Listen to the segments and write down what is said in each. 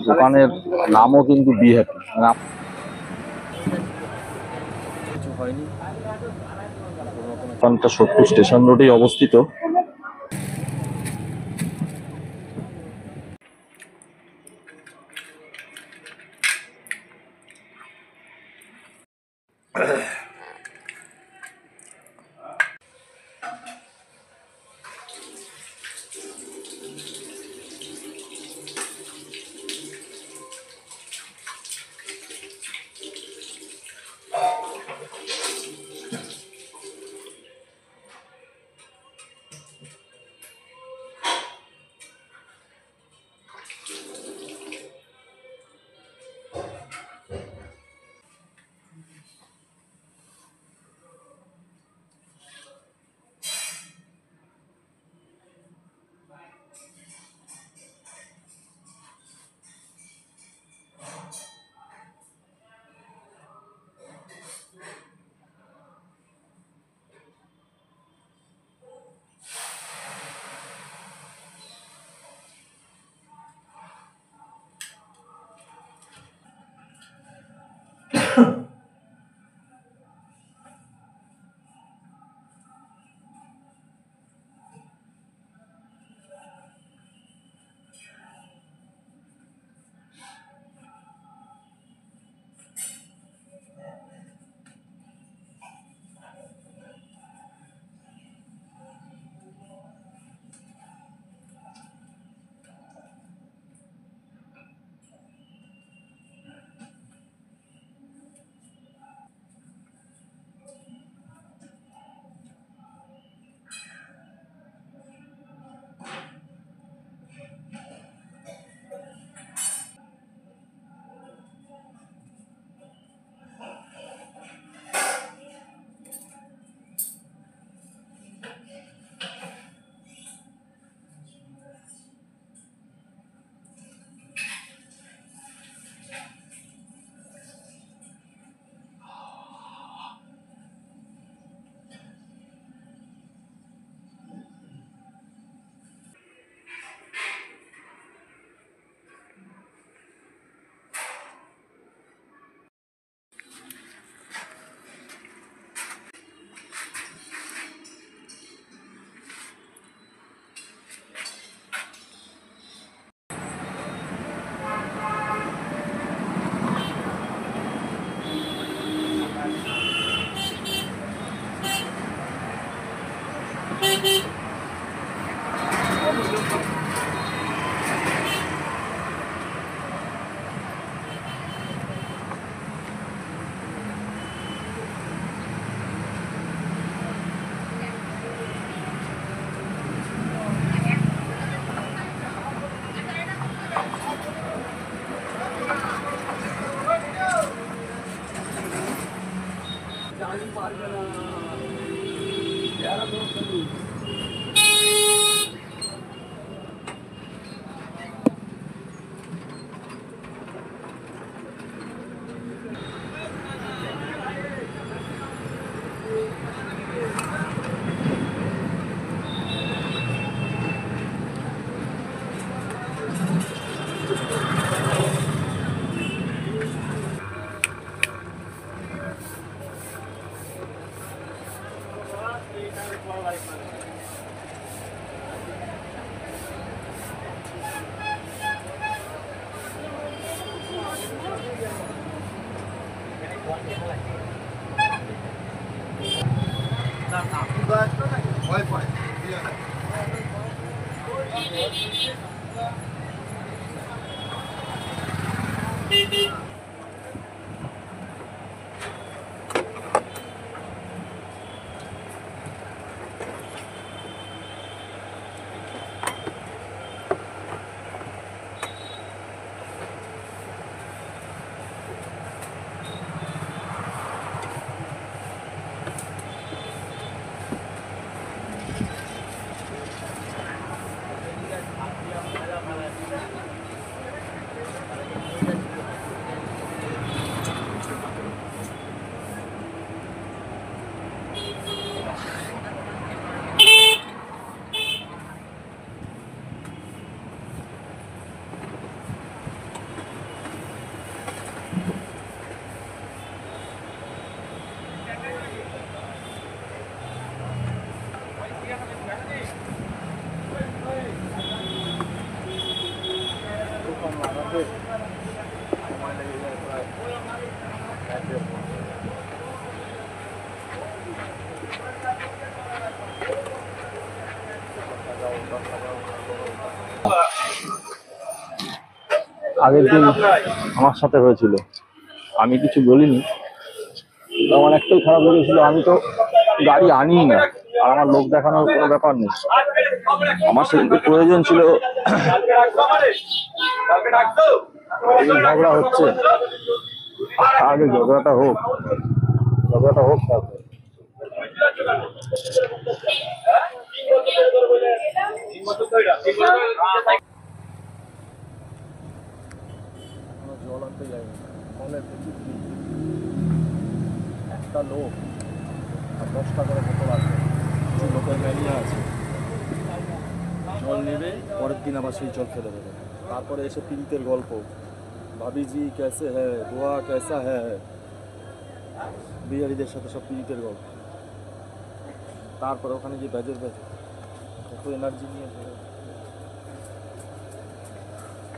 দোকানের নামও কিন্তু বি হ্যাপি। কিছু হয়নি। দোকানটা সোদপুর স্টেশন রোডেই অবস্থিত। আগের দিন আমার সাথে হয়েছিল, আমি কিছু বলিনি। আমার একটাই খারাপ লেগেছিল, আমি তো গাড়ি আনিই না, আর আমার লোক দেখানোর কোনো ব্যাপার নেই। আমার সেদিকে প্রয়োজন ছিল। ঝগড়া হচ্ছে, আগে ঝগড়াটা হোক তারপর। জল আনতে যায়নি, কলের প্রচুর একটা লোক আর 10টা করে বোতল আছে, কিছু লোকের ম্যানিয়া আছে। জল নেবে, পরের দিন আবার সেই জল ফেলে দেবে। তারপরে এসে পীড়িতের গল্প, ভাবিজি কেসে হ্যাঁ, দোয়া কেসা হ্যাঁ, বিহারিদের সাথে সব পীড়িতের গল্প। তারপরে ওখানে গিয়ে ব্যাজের কত এনার্জি নিয়ে ধরে।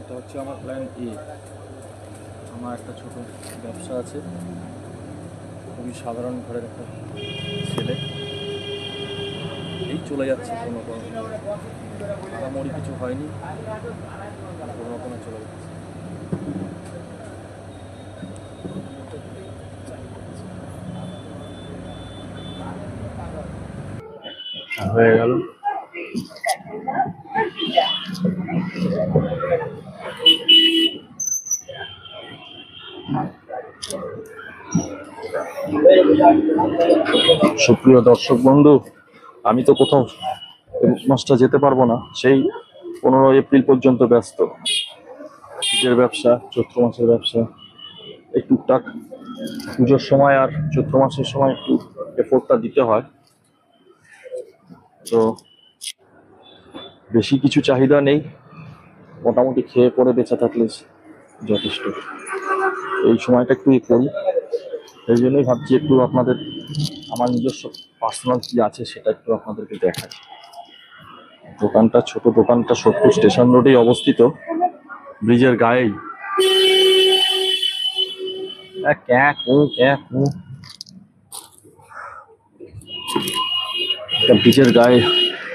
এটা হচ্ছে আমার প্ল্যান এ। আমার একটা ছোট ব্যবসা আছে, খুবই সাধারণ ঘরের একটা ছেলে, এই চলে যাচ্ছে কোনো আহামরি কিছু হয়নি, কোনো রকমে চলে যাচ্ছে। হয়ে গেল। সুপ্রিয় দর্শক বন্ধু, আমি তো কোথাও মাসটা যেতে পারবো না, সেই 15 এপ্রিল পর্যন্ত ব্যস্ত। ঈদের ব্যবসা, চৈত্র মাসের ব্যবসা, এই টুকটাক পুজোর সময় আর চৈত্র মাসের সময় একটু এফোর্টটা দিতে হয়। তো বেশি কিছু চাহিদা নেই, মোটামুটি খেয়ে পরে বেঁচে থাকলে যথেষ্ট। এই সময়টা একটু করি, এই জন্যই ভাবছি একটু আপনাদের আমার নিজস্ব পার্সোনাল কি আছে সেটা একটু আপনাদেরকে দেখাই। দোকানটা, ছোট দোকানটা সোদপুর স্টেশন রোডেই অবস্থিত, ব্রিজের গায়েই। ব্রিজের গায়ে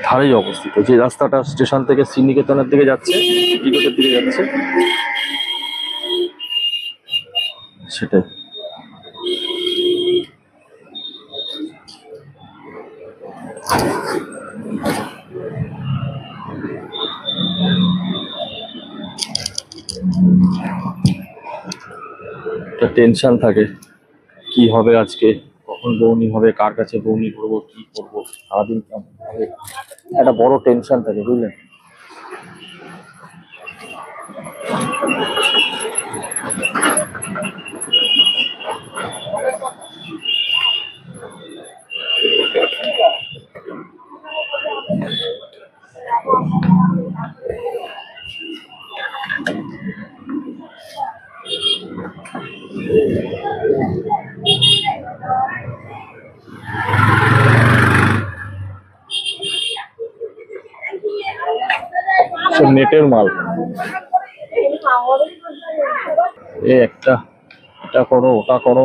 ধারেই অবস্থিত। যে রাস্তাটা স্টেশন থেকে শ্রীনিকেতনের দিকে যাচ্ছে, টিকটের দিকে যাচ্ছে, সেটাই। একটা টেনশন থাকে, কি হবে আজকে, কখন বউনি হবে, কার কাছে বউনি করবো, কি করবো, সারাদিন কেমন হবে, একটা বড় টেনশন থাকে, বুঝলেন। সব নেটের মাল। একটা এটা করো, ওটা করো।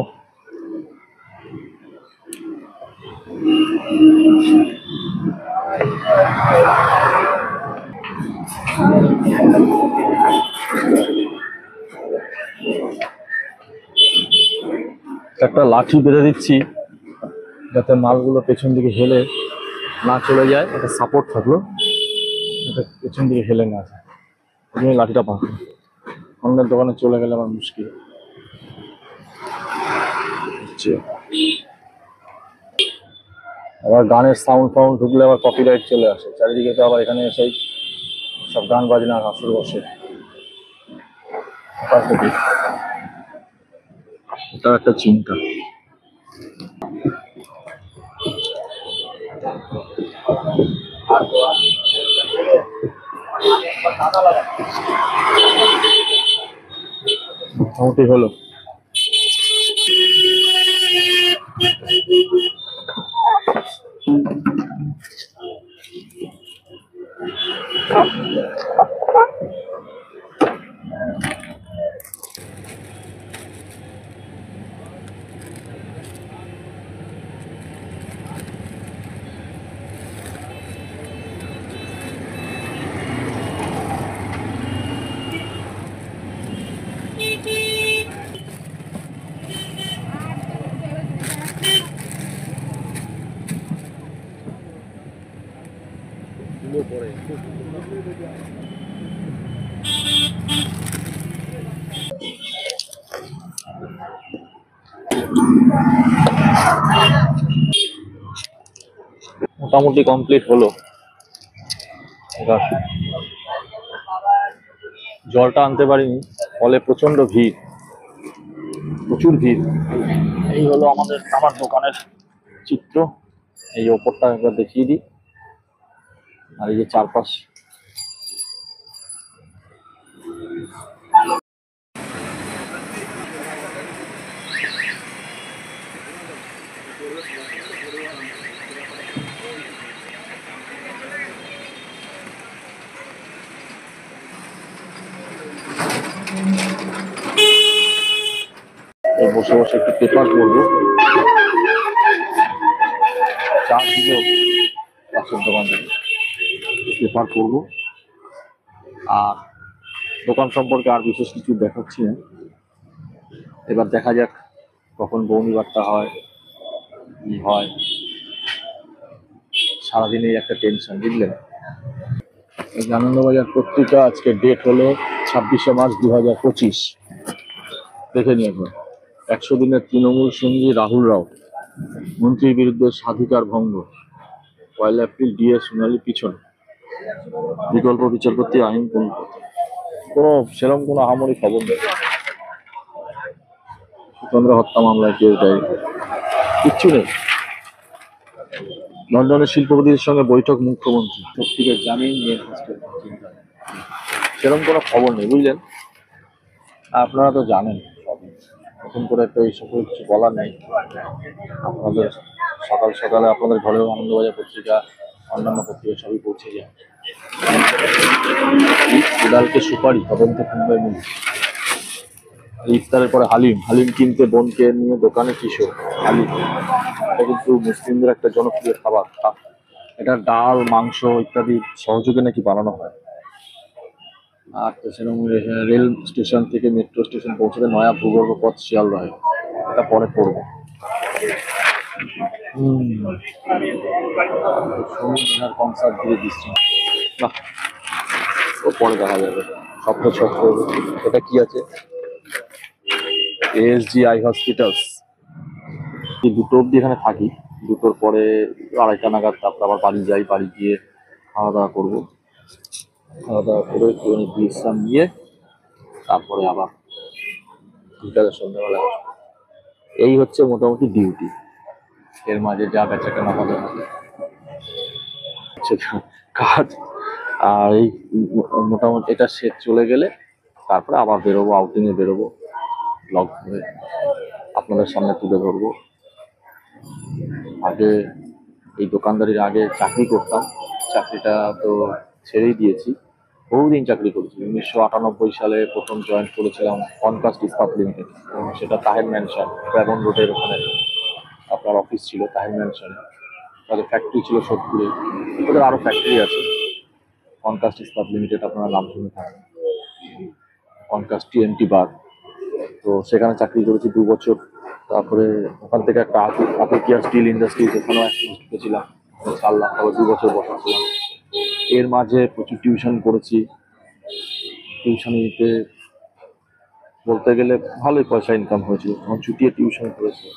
একটা লাঠি বেঁধে দিচ্ছি যাতে মালগুলো পেছন দিকে হেলে না চলে যায়, একটা সাপোর্ট থাকলো, এটা পেছন দিকে হেলে না যায়। তুমি লাঠিটা পাবো, অন্যের দোকানে চলে গেলে আমার মুশকিল। আবার গানের সাউন্ড ঢুকলে আবার কপিরাইট চলে আসে চারিদিকে, তো আবার এখানে এসেই সব গান বাজনা আসর বসে। এটাও একটা চিন্তা। মোটামুটি হলো। ধুলো পড়ে। মোটামুটি কমপ্লিট হলো। এবার জলটা আনতে পারিনি, ফলে প্রচন্ড ভিড়, প্রচুর ভিড়। এই হলো আমার দোকানের চিত্র। এই ওপরটা একবার দেখিয়ে দিই, আর এই যে চারপাশ। বসে বসে একটু পেপার পড়বো, চা দিল পাশের দোকান থেকে, পেপার পড়বো। আর দোকান সম্পর্কে আর বিশেষ কিছু দেখাচ্ছি না। এবার দেখা যাক কখন বৌনিবারটা হয়, কি হয়। সারাদিনই একটা টেনশন, বুঝলেন। এই আনন্দবাজার পত্রিকা আজকে ডেট হলো 26শে মার্চ 2025। দেখে নিয়ে 100 দিনের তৃণমূল সঙ্গী রাহুল রাও, মন্ত্রীর বিরুদ্ধে স্বাধিকার ভঙ্গ, 1 এপ্রিল ডিএ শুনানি পিছনে, বিকল্প বিচারপতি আইন কোনো সেরকম কোনো আহামরি খবর নেই। সুচন্দ্র হত্যা মামলায় কেউ দেয় কিচ্ছু নেই। লন্ডনের শিল্পপতিদের সঙ্গে বৈঠক মুখ্যমন্ত্রী, সত্যিকার জামিন নিয়ে সেরকম কোনো খবর নেই, বুঝলেন। আপনারা তো জানেন, নতুন করে তো এই সকল কিছু বলার নেই। আপনাদের সকাল সকালে আপনাদের ঘরেও আনন্দবাজার পত্রিকা, অন্যান্য পত্রিকা সবই পৌঁছে যায়। উদালকে সুপারি তদন্তে মুম্বাই মিল। ইফতারের পরে হালিম কিনতে বোনকে নিয়ে দোকানে কিশোর। হালিম এটা কিন্তু মুসলিমদের একটা জনপ্রিয় খাবার। এটা ডাল, মাংস ইত্যাদি সহযোগে নাকি বানানো হয়। আর সেরকম রেল স্টেশন থেকে মেট্রো স্টেশন পৌঁছাতে নয়া ভূগর্ভ পথ শিয়ালদহে, এটা পরে পড়বো। কনসার্ট দিয়ে দিচ্ছি না, ও পরে দেখা যাবে। স্বপ্ন ছত্র, এটা কি আছে, এএসজি আই হসপিটালস। দুটো অব্দি এখানে থাকি, দুটোর পরে 2:30টা নাগাদ তারপর আবার বাড়ি যাই। বাড়ি গিয়ে খাওয়া দাওয়া করবো, খাওয়া দাওয়া করে একটুখানি বিশ্রাম নিয়ে তারপরে আবার বিকালে সন্ধ্যাবেলা আসবো। এই হচ্ছে মোটামুটি ডিউটি। এর মাঝে যা বেচাকেনা হবে কাজ। আর এই মোটামুটি এটা শেষ চলে গেলে তারপরে আবার বেরোবো, আউটিংয়ে বেরোবো, ব্লগ করে আপনাদের সামনে তুলে ধরবো। আগে এই দোকানদারির আগে চাকরি করতাম, চাকরিটা তো ছেড়েই দিয়েছি। বহুদিন চাকরি করেছি। 1998 সালে প্রথম জয়েন করেছিলাম কনকাস্ট ইস্পাত লিমিটেড, সেটা তাহের ম্যানশন, ড্রাগন রোডের ওখানে আপনার অফিস ছিল তাহের ম্যানশনে। তাদের ফ্যাক্টরি ছিল সোদপুরে, ওদের আরও ফ্যাক্টরি আছে। কনকাস্ট ইস্পাত লিমিটেড আপনারা নাম শুনে থাকেন, কনকাস্ট টিএমটি বার। তো সেখানে চাকরি করেছি 2 বছর। তারপরে ওখান থেকে একটা আতিকিয়া স্টিল ইন্ডাস্ট্রি, সেখানেও ছিলাম, ছাড়লাম, তারপর 2 বছর বসাচ্ছিলাম। এর মাঝে প্রচুর টিউশন করেছি। টিউশনিতে বলতে গেলে ভালোই পয়সা ইনকাম হয়েছিল, তখন ছুটিয়ে টিউশন করেছি,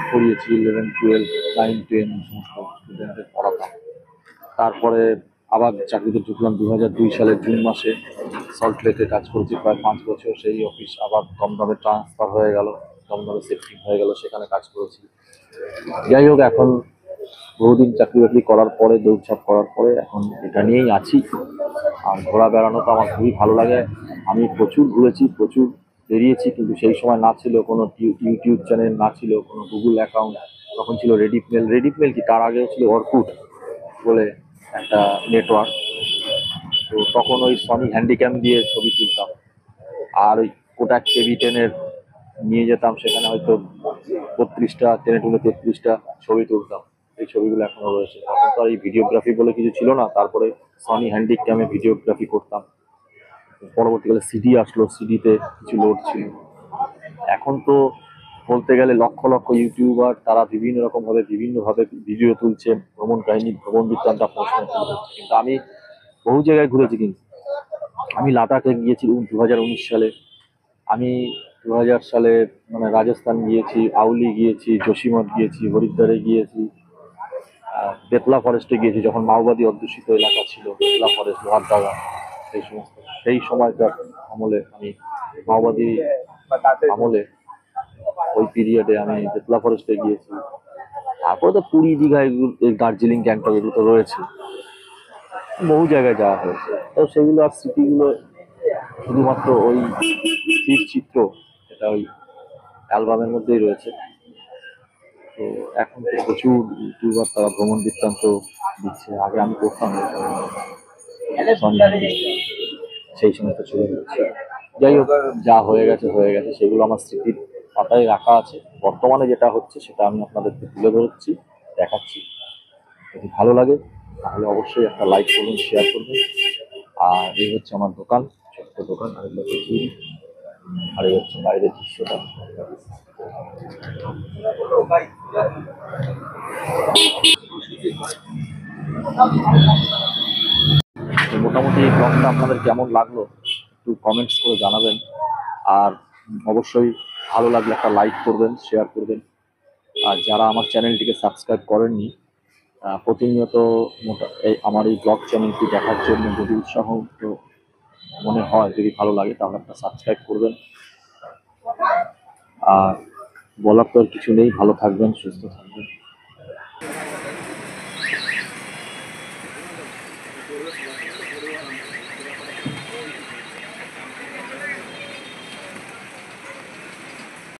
পড়িয়েছি 11, 12, 9, 10 সমস্ত স্টুডেন্টদের পড়াতাম। তারপরে আবার চাকরিতে ঢুকলাম 2002 সালের জুন মাসে। সল্টলেকে কাজ করেছি প্রায় 5 বছর। সেই অফিস আবার দমদমে ট্রান্সফার হয়ে গেল, দমদমে শিফটিং হয়ে গেল, সেখানে কাজ করেছি। যাই হোক, এখন বহুদিন চাকরি বাকরি করার পরে, দৌড়ঝাঁপ করার পরে এখন এটা নিয়েই আছি। আর ঘোরা বেড়ানো তো আমার খুবই ভালো লাগে। আমি প্রচুর ঘুরেছি, প্রচুর বেরিয়েছি, কিন্তু সেই সময় না ছিল কোনো ইউটিউব চ্যানেল, না ছিল কোনো গুগল অ্যাকাউন্ট। তখন ছিল রেডিপমেল কি, তার আগেও ছিল অর্কুট বলে একটা নেটওয়ার্ক। তো তখন ওই সনি হ্যান্ডিক্যাম দিয়ে ছবি তুলতাম, আর ওই কোটাক কেভি10 নিয়ে যেতাম, সেখানে হয়তো 32টা, টেনে টুনে 33টা ছবি তুলতাম। এই ছবিগুলো এখনো রয়েছে। তখন তো আর এই ভিডিওগ্রাফি বলে কিছু ছিল না। তারপরে সনি হ্যান্ডিক্যামে ভিডিওগ্রাফি করতাম। পরবর্তীকালে সিডি আসলো, সিডিতে কিছু লোড ছিল। এখন তো বলতে গেলে লক্ষ লক্ষ ইউটিউবার তারা বিভিন্নভাবে ভিডিও তুলছে, ভ্রমণ কাহিনী, ভ্রমণ বৃত্তান্ত আপনার সঙ্গে তুলে ধরছে। কিন্তু আমি বহু জায়গায় ঘুরেছি, কিন্তু আমি লাদাখে গিয়েছি 2019 সালে। আমি 2000 সালে মানে রাজস্থান গিয়েছি, আউলি গিয়েছি, জোশীমঠ গিয়েছি, হরিদ্বারে গিয়েছি, বেতলা ফরেস্টে গিয়েছি যখন মাওবাদী অধ্যুষিত এলাকা ছিল, বেতলা ফরেস্ট, লোহারদাগা, সেই সময়কার আমলে আমি মাওবাদী আমলে ওই পিরিয়ডে আমি বেতলা ফরেস্টে গিয়েছি। তারপরে তো পুরী, দীঘা, এগুলো, এই দার্জিলিং, গ্যাংটক এগুলো তো রয়েছে, বহু জায়গায় যাওয়া হয়েছে। তো সেগুলো আর স্মৃতিগুলো শুধুমাত্র ওই স্থির চিত্র, এটা ওই অ্যালবামের মধ্যেই রয়েছে। তো এখন তো প্রচুর ইউটিউবার তারা ভ্রমণ বৃত্তান্ত দিচ্ছে, আগে আমি করতাম না। সেই সমস্ত চলে যাচ্ছে। যাই হোক, যা হয়ে গেছে হয়ে গেছে, সেগুলো আমার স্মৃতির পাতায় রাখা আছে। বর্তমানে যেটা হচ্ছে সেটা আমি আপনাদেরকে তুলে ধরছি, দেখাচ্ছি। যদি ভালো লাগে তাহলে অবশ্যই একটা লাইক করবেন, শেয়ার করবেন। আর এই হচ্ছে আমার দোকান, ছোট্ট দোকান, আরেকবার দেখিয়ে দিই। আর এই হচ্ছে বাইরের দৃশ্যটা। তো মোটামুটি এই ব্লগটা আপনাদের কেমন লাগলো একটু কমেন্টস করে জানাবেন। আর অবশ্যই ভালো লাগলে একটা লাইক করবেন, শেয়ার করবেন। আর যারা আমার চ্যানেলটিকে সাবস্ক্রাইব করেননি, প্রতিনিয়ত আমার এই ব্লগ চ্যানেলটি দেখার জন্য যদি উৎসাহ তো মনে হয়, যদি ভালো লাগে তাহলে একটা সাবস্ক্রাইব করবেন। আর বলার তো আর কিছু নেই, ভালো থাকবেন, সুস্থ থাকবেন।